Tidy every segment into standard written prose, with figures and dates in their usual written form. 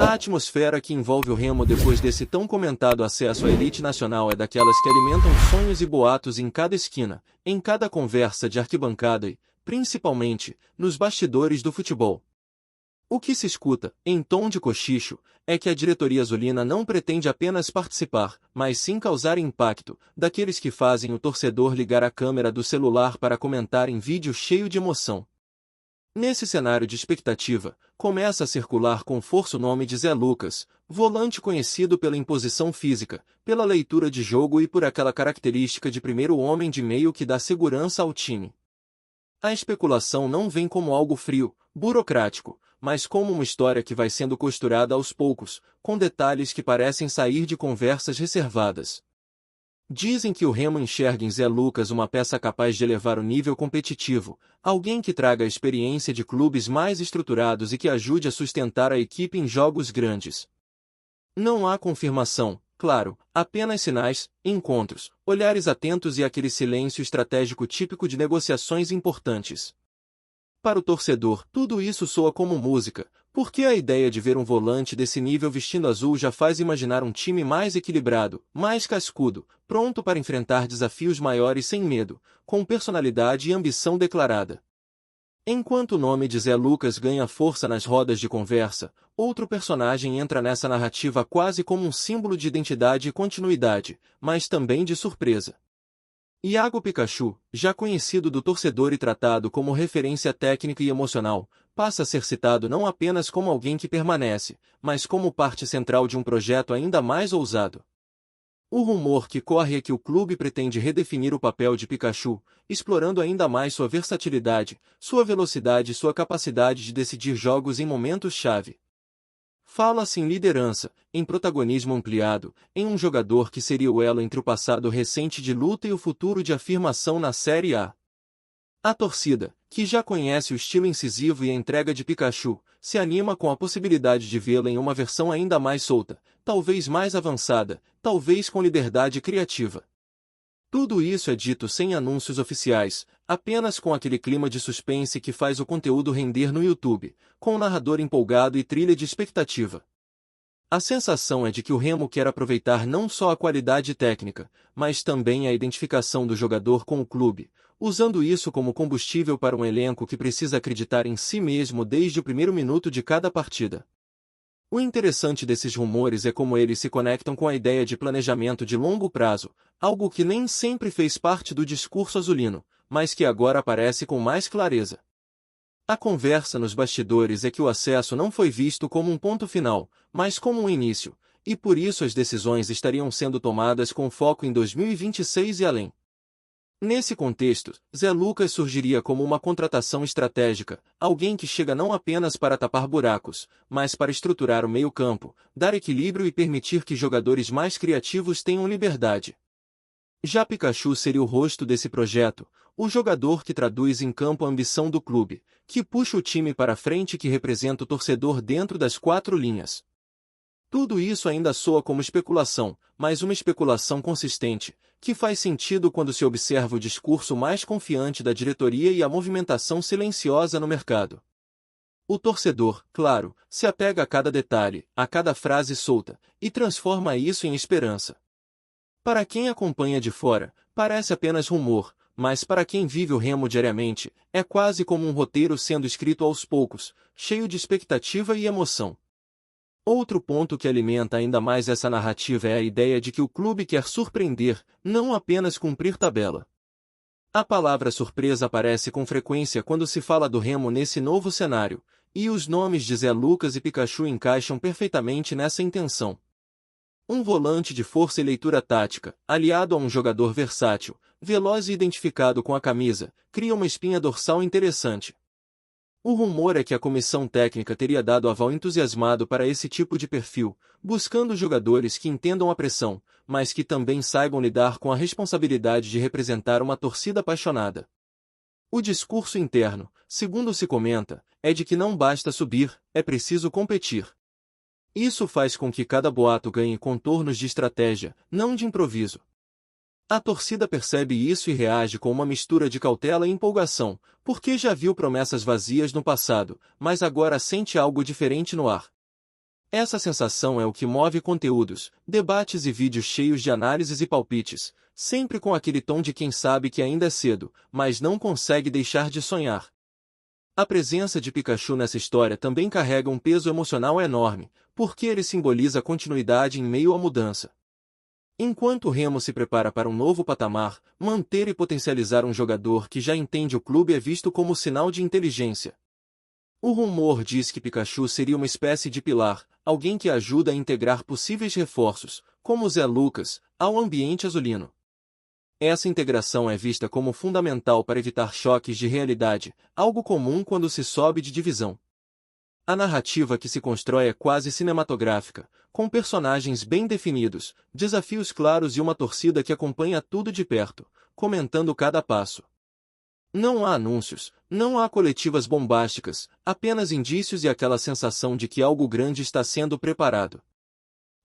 A atmosfera que envolve o Remo depois desse tão comentado acesso à elite nacional é daquelas que alimentam sonhos e boatos em cada esquina, em cada conversa de arquibancada e, principalmente, nos bastidores do futebol. O que se escuta, em tom de cochicho, é que a diretoria azulina não pretende apenas participar, mas sim causar impacto, daqueles que fazem o torcedor ligar a câmera do celular para comentar em vídeo cheio de emoção. Nesse cenário de expectativa, começa a circular com força o nome de Zé Lucas, volante conhecido pela imposição física, pela leitura de jogo e por aquela característica de primeiro homem de meio que dá segurança ao time. A especulação não vem como algo frio, burocrático, mas como uma história que vai sendo costurada aos poucos, com detalhes que parecem sair de conversas reservadas. Dizem que o Remo enxerga em Zé Lucas uma peça capaz de elevar o nível competitivo, alguém que traga a experiência de clubes mais estruturados e que ajude a sustentar a equipe em jogos grandes. Não há confirmação, claro, apenas sinais, encontros, olhares atentos e aquele silêncio estratégico típico de negociações importantes. Para o torcedor, tudo isso soa como música, porque a ideia de ver um volante desse nível vestindo azul já faz imaginar um time mais equilibrado, mais cascudo, pronto para enfrentar desafios maiores sem medo, com personalidade e ambição declarada. Enquanto o nome de Zé Lucas ganha força nas rodas de conversa, outro personagem entra nessa narrativa quase como um símbolo de identidade e continuidade, mas também de surpresa. Iago Pikachu, já conhecido do torcedor e tratado como referência técnica e emocional, passa a ser citado não apenas como alguém que permanece, mas como parte central de um projeto ainda mais ousado. O rumor que corre é que o clube pretende redefinir o papel de Pikachu, explorando ainda mais sua versatilidade, sua velocidade e sua capacidade de decidir jogos em momentos-chave. Fala-se em liderança, em protagonismo ampliado, em um jogador que seria o elo entre o passado recente de luta e o futuro de afirmação na Série A. A torcida, que já conhece o estilo incisivo e a entrega de Pikachu, se anima com a possibilidade de vê-lo em uma versão ainda mais solta, talvez mais avançada, talvez com liberdade criativa. Tudo isso é dito sem anúncios oficiais, apenas com aquele clima de suspense que faz o conteúdo render no YouTube, com o narrador empolgado e trilha de expectativa. A sensação é de que o Remo quer aproveitar não só a qualidade técnica, mas também a identificação do jogador com o clube, usando isso como combustível para um elenco que precisa acreditar em si mesmo desde o primeiro minuto de cada partida. O interessante desses rumores é como eles se conectam com a ideia de planejamento de longo prazo, algo que nem sempre fez parte do discurso azulino, mas que agora aparece com mais clareza. A conversa nos bastidores é que o acesso não foi visto como um ponto final, mas como um início, e por isso as decisões estariam sendo tomadas com foco em 2026 e além. Nesse contexto, Zé Lucas surgiria como uma contratação estratégica, alguém que chega não apenas para tapar buracos, mas para estruturar o meio-campo, dar equilíbrio e permitir que jogadores mais criativos tenham liberdade. Já Pikachu seria o rosto desse projeto, o jogador que traduz em campo a ambição do clube, que puxa o time para frente e que representa o torcedor dentro das quatro linhas. Tudo isso ainda soa como especulação, mas uma especulação consistente, que faz sentido quando se observa o discurso mais confiante da diretoria e a movimentação silenciosa no mercado. O torcedor, claro, se apega a cada detalhe, a cada frase solta, e transforma isso em esperança. Para quem acompanha de fora, parece apenas rumor, mas para quem vive o Remo diariamente, é quase como um roteiro sendo escrito aos poucos, cheio de expectativa e emoção. Outro ponto que alimenta ainda mais essa narrativa é a ideia de que o clube quer surpreender, não apenas cumprir tabela. A palavra surpresa aparece com frequência quando se fala do Remo nesse novo cenário, e os nomes de Zé Lucas e Pikachu encaixam perfeitamente nessa intenção. Um volante de força e leitura tática, aliado a um jogador versátil, veloz e identificado com a camisa, cria uma espinha dorsal interessante. O rumor é que a comissão técnica teria dado aval entusiasmado para esse tipo de perfil, buscando jogadores que entendam a pressão, mas que também saibam lidar com a responsabilidade de representar uma torcida apaixonada. O discurso interno, segundo se comenta, é de que não basta subir, é preciso competir. Isso faz com que cada boato ganhe contornos de estratégia, não de improviso. A torcida percebe isso e reage com uma mistura de cautela e empolgação, porque já viu promessas vazias no passado, mas agora sente algo diferente no ar. Essa sensação é o que move conteúdos, debates e vídeos cheios de análises e palpites, sempre com aquele tom de quem sabe que ainda é cedo, mas não consegue deixar de sonhar. A presença de Pikachu nessa história também carrega um peso emocional enorme, porque ele simboliza continuidade em meio à mudança. Enquanto o Remo se prepara para um novo patamar, manter e potencializar um jogador que já entende o clube é visto como sinal de inteligência. O rumor diz que Pikachu seria uma espécie de pilar, alguém que ajuda a integrar possíveis reforços, como Zé Lucas, ao ambiente azulino. Essa integração é vista como fundamental para evitar choques de realidade, algo comum quando se sobe de divisão. A narrativa que se constrói é quase cinematográfica, com personagens bem definidos, desafios claros e uma torcida que acompanha tudo de perto, comentando cada passo. Não há anúncios, não há coletivas bombásticas, apenas indícios e aquela sensação de que algo grande está sendo preparado.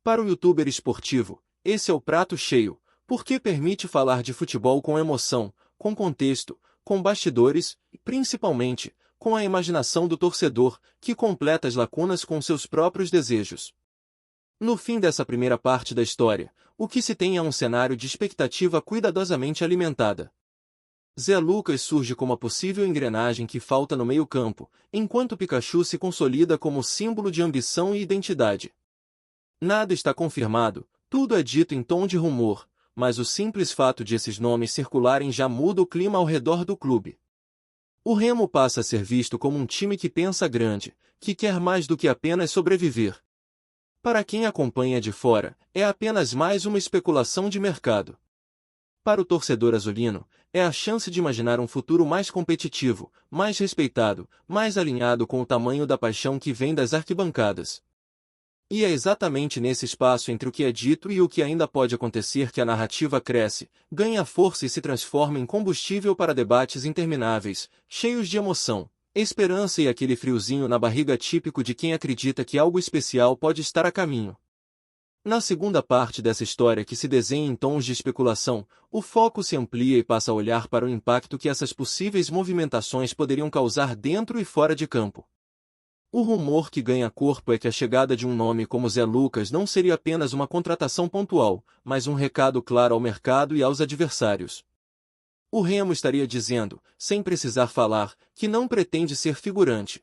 Para o youtuber esportivo, esse é o prato cheio, porque permite falar de futebol com emoção, com contexto, com bastidores e, principalmente, com a imaginação do torcedor, que completa as lacunas com seus próprios desejos. No fim dessa primeira parte da história, o que se tem é um cenário de expectativa cuidadosamente alimentada. Zé Lucas surge como a possível engrenagem que falta no meio-campo, enquanto Pikachu se consolida como símbolo de ambição e identidade. Nada está confirmado, tudo é dito em tom de rumor, mas o simples fato de esses nomes circularem já muda o clima ao redor do clube. O Remo passa a ser visto como um time que pensa grande, que quer mais do que apenas sobreviver. Para quem acompanha de fora, é apenas mais uma especulação de mercado. Para o torcedor azulino, é a chance de imaginar um futuro mais competitivo, mais respeitado, mais alinhado com o tamanho da paixão que vem das arquibancadas. E é exatamente nesse espaço entre o que é dito e o que ainda pode acontecer que a narrativa cresce, ganha força e se transforma em combustível para debates intermináveis, cheios de emoção, esperança e aquele friozinho na barriga típico de quem acredita que algo especial pode estar a caminho. Na segunda parte dessa história que se desenha em tons de especulação, o foco se amplia e passa a olhar para o impacto que essas possíveis movimentações poderiam causar dentro e fora de campo. O rumor que ganha corpo é que a chegada de um nome como Zé Lucas não seria apenas uma contratação pontual, mas um recado claro ao mercado e aos adversários. O Remo estaria dizendo, sem precisar falar, que não pretende ser figurante.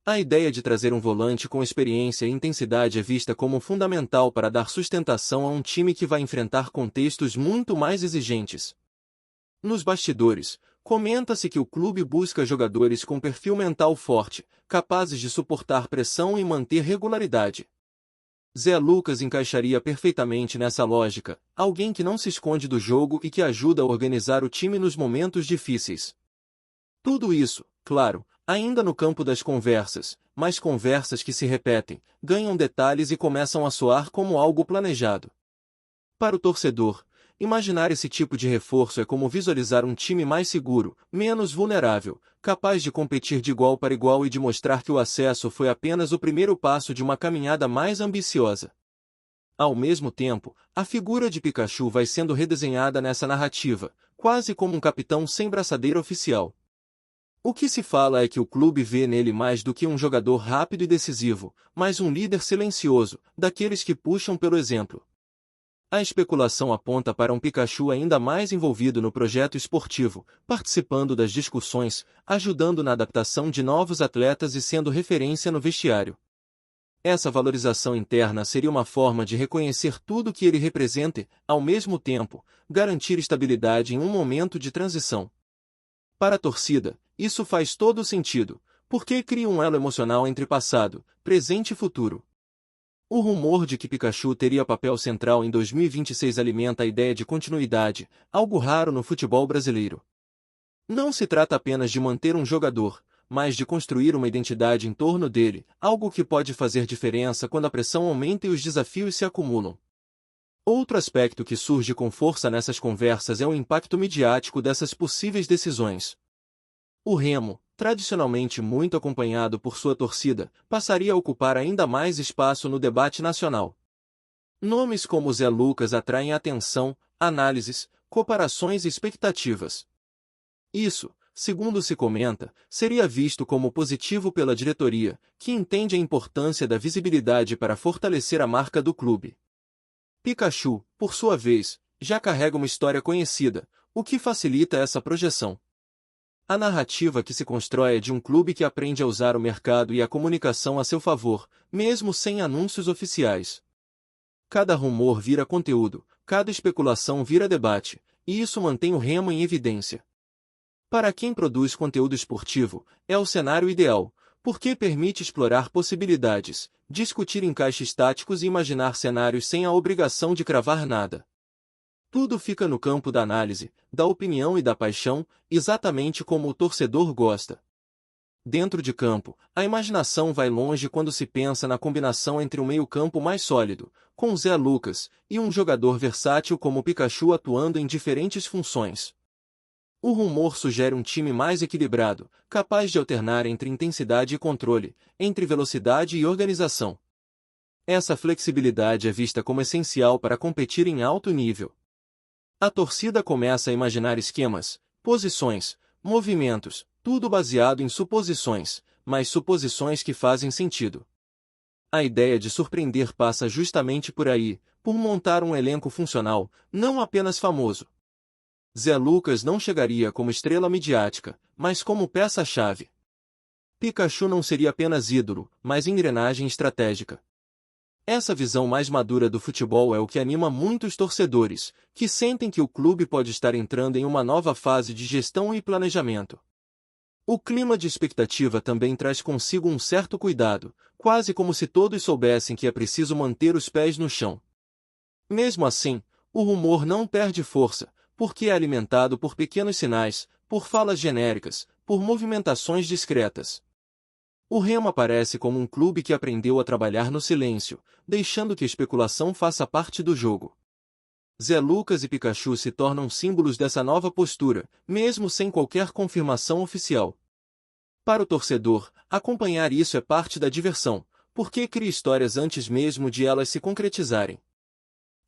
A ideia de trazer um volante com experiência e intensidade é vista como fundamental para dar sustentação a um time que vai enfrentar contextos muito mais exigentes. Nos bastidores, comenta-se que o clube busca jogadores com perfil mental forte, capazes de suportar pressão e manter regularidade. Zé Lucas encaixaria perfeitamente nessa lógica, alguém que não se esconde do jogo e que ajuda a organizar o time nos momentos difíceis. Tudo isso, claro, ainda no campo das conversas, mas conversas que se repetem, ganham detalhes e começam a soar como algo planejado. Para o torcedor, imaginar esse tipo de reforço é como visualizar um time mais seguro, menos vulnerável, capaz de competir de igual para igual e de mostrar que o acesso foi apenas o primeiro passo de uma caminhada mais ambiciosa. Ao mesmo tempo, a figura de Pikachu vai sendo redesenhada nessa narrativa, quase como um capitão sem braçadeira oficial. O que se fala é que o clube vê nele mais do que um jogador rápido e decisivo, mas um líder silencioso, daqueles que puxam pelo exemplo. A especulação aponta para um Pikachu ainda mais envolvido no projeto esportivo, participando das discussões, ajudando na adaptação de novos atletas e sendo referência no vestiário. Essa valorização interna seria uma forma de reconhecer tudo que ele representa e, ao mesmo tempo, garantir estabilidade em um momento de transição. Para a torcida, isso faz todo sentido, porque cria um elo emocional entre passado, presente e futuro. O rumor de que Pikachu teria papel central em 2026 alimenta a ideia de continuidade, algo raro no futebol brasileiro. Não se trata apenas de manter um jogador, mas de construir uma identidade em torno dele, algo que pode fazer diferença quando a pressão aumenta e os desafios se acumulam. Outro aspecto que surge com força nessas conversas é o impacto midiático dessas possíveis decisões. O Remo, tradicionalmente muito acompanhado por sua torcida, passaria a ocupar ainda mais espaço no debate nacional. Nomes como Zé Lucas atraem atenção, análises, comparações e expectativas. Isso, segundo se comenta, seria visto como positivo pela diretoria, que entende a importância da visibilidade para fortalecer a marca do clube. Pikachu, por sua vez, já carrega uma história conhecida, o que facilita essa projeção. A narrativa que se constrói é de um clube que aprende a usar o mercado e a comunicação a seu favor, mesmo sem anúncios oficiais. Cada rumor vira conteúdo, cada especulação vira debate, e isso mantém o Remo em evidência. Para quem produz conteúdo esportivo, é o cenário ideal, porque permite explorar possibilidades, discutir encaixes táticos e imaginar cenários sem a obrigação de cravar nada. Tudo fica no campo da análise, da opinião e da paixão, exatamente como o torcedor gosta. Dentro de campo, a imaginação vai longe quando se pensa na combinação entre um meio-campo mais sólido, com Zé Lucas, e um jogador versátil como Pikachu atuando em diferentes funções. O rumor sugere um time mais equilibrado, capaz de alternar entre intensidade e controle, entre velocidade e organização. Essa flexibilidade é vista como essencial para competir em alto nível. A torcida começa a imaginar esquemas, posições, movimentos, tudo baseado em suposições, mas suposições que fazem sentido. A ideia de surpreender passa justamente por aí, por montar um elenco funcional, não apenas famoso. Zé Lucas não chegaria como estrela midiática, mas como peça-chave. Pikachu não seria apenas ídolo, mas engrenagem estratégica. Essa visão mais madura do futebol é o que anima muitos torcedores, que sentem que o clube pode estar entrando em uma nova fase de gestão e planejamento. O clima de expectativa também traz consigo um certo cuidado, quase como se todos soubessem que é preciso manter os pés no chão. Mesmo assim, o rumor não perde força, porque é alimentado por pequenos sinais, por falas genéricas, por movimentações discretas. O Remo aparece como um clube que aprendeu a trabalhar no silêncio, deixando que a especulação faça parte do jogo. Zé Lucas e Pikachu se tornam símbolos dessa nova postura, mesmo sem qualquer confirmação oficial. Para o torcedor, acompanhar isso é parte da diversão, porque cria histórias antes mesmo de elas se concretizarem.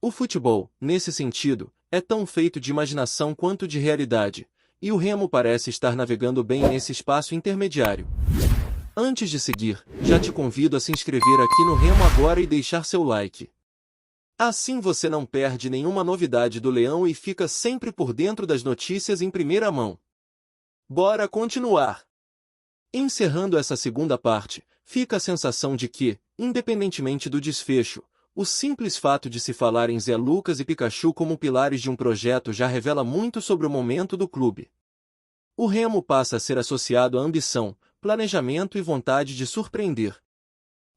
O futebol, nesse sentido, é tão feito de imaginação quanto de realidade, e o Remo parece estar navegando bem nesse espaço intermediário. Antes de seguir, já te convido a se inscrever aqui no Remo agora e deixar seu like. Assim você não perde nenhuma novidade do Leão e fica sempre por dentro das notícias em primeira mão. Bora continuar! Encerrando essa segunda parte, fica a sensação de que, independentemente do desfecho, o simples fato de se falar em Zé Lucas e Pikachu como pilares de um projeto já revela muito sobre o momento do clube. O Remo passa a ser associado à ambição, planejamento e vontade de surpreender.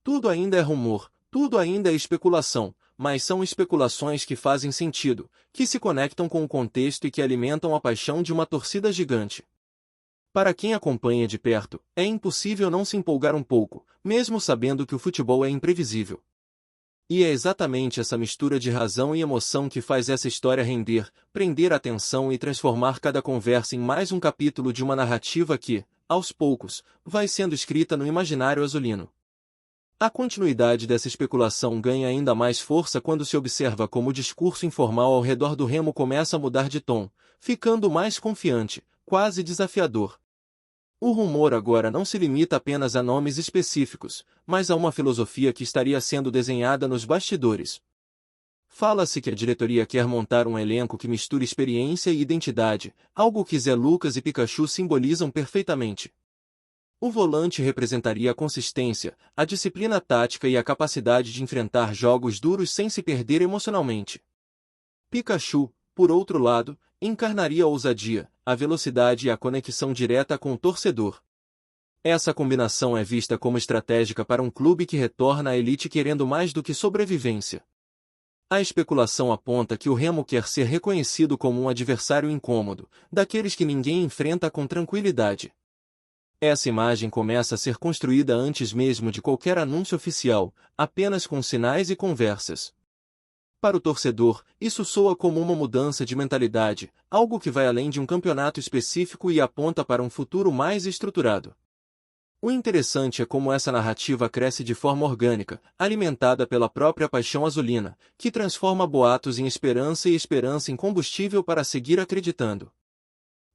Tudo ainda é rumor, tudo ainda é especulação, mas são especulações que fazem sentido, que se conectam com o contexto e que alimentam a paixão de uma torcida gigante. Para quem acompanha de perto, é impossível não se empolgar um pouco, mesmo sabendo que o futebol é imprevisível. E é exatamente essa mistura de razão e emoção que faz essa história render, prender a atenção e transformar cada conversa em mais um capítulo de uma narrativa que, aos poucos, vai sendo escrita no imaginário azulino. A continuidade dessa especulação ganha ainda mais força quando se observa como o discurso informal ao redor do Remo começa a mudar de tom, ficando mais confiante, quase desafiador. O rumor agora não se limita apenas a nomes específicos, mas a uma filosofia que estaria sendo desenhada nos bastidores. Fala-se que a diretoria quer montar um elenco que misture experiência e identidade, algo que Zé Lucas e Pikachu simbolizam perfeitamente. O volante representaria a consistência, a disciplina tática e a capacidade de enfrentar jogos duros sem se perder emocionalmente. Pikachu, por outro lado, encarnaria a ousadia, a velocidade e a conexão direta com o torcedor. Essa combinação é vista como estratégica para um clube que retorna à elite querendo mais do que sobrevivência. A especulação aponta que o Remo quer ser reconhecido como um adversário incômodo, daqueles que ninguém enfrenta com tranquilidade. Essa imagem começa a ser construída antes mesmo de qualquer anúncio oficial, apenas com sinais e conversas. Para o torcedor, isso soa como uma mudança de mentalidade, algo que vai além de um campeonato específico e aponta para um futuro mais estruturado. O interessante é como essa narrativa cresce de forma orgânica, alimentada pela própria paixão azulina, que transforma boatos em esperança e esperança em combustível para seguir acreditando.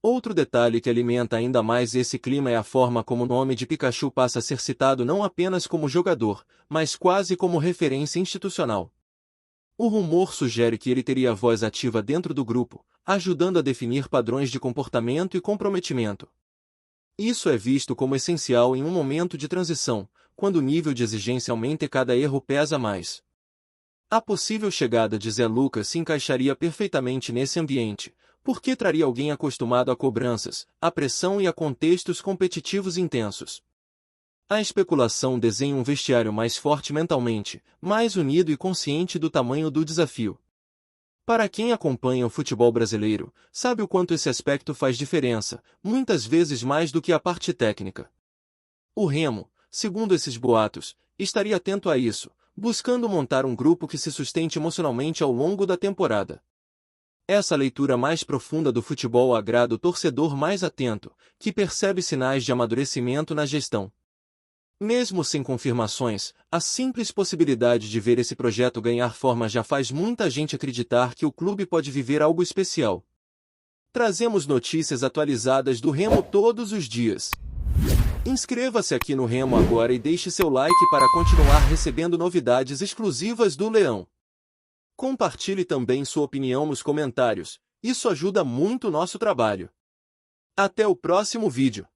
Outro detalhe que alimenta ainda mais esse clima é a forma como o nome de Pikachu passa a ser citado não apenas como jogador, mas quase como referência institucional. O rumor sugere que ele teria voz ativa dentro do grupo, ajudando a definir padrões de comportamento e comprometimento. Isso é visto como essencial em um momento de transição, quando o nível de exigência aumenta e cada erro pesa mais. A possível chegada de Zé Lucas se encaixaria perfeitamente nesse ambiente, porque traria alguém acostumado a cobranças, a pressão e a contextos competitivos intensos. A especulação desenha um vestiário mais forte mentalmente, mais unido e consciente do tamanho do desafio. Para quem acompanha o futebol brasileiro, sabe o quanto esse aspecto faz diferença, muitas vezes mais do que a parte técnica. O Remo, segundo esses boatos, estaria atento a isso, buscando montar um grupo que se sustente emocionalmente ao longo da temporada. Essa leitura mais profunda do futebol agrada o torcedor mais atento, que percebe sinais de amadurecimento na gestão. Mesmo sem confirmações, a simples possibilidade de ver esse projeto ganhar forma já faz muita gente acreditar que o clube pode viver algo especial. Trazemos notícias atualizadas do Remo todos os dias. Inscreva-se aqui no Remo agora e deixe seu like para continuar recebendo novidades exclusivas do Leão. Compartilhe também sua opinião nos comentários, isso ajuda muito o nosso trabalho. Até o próximo vídeo.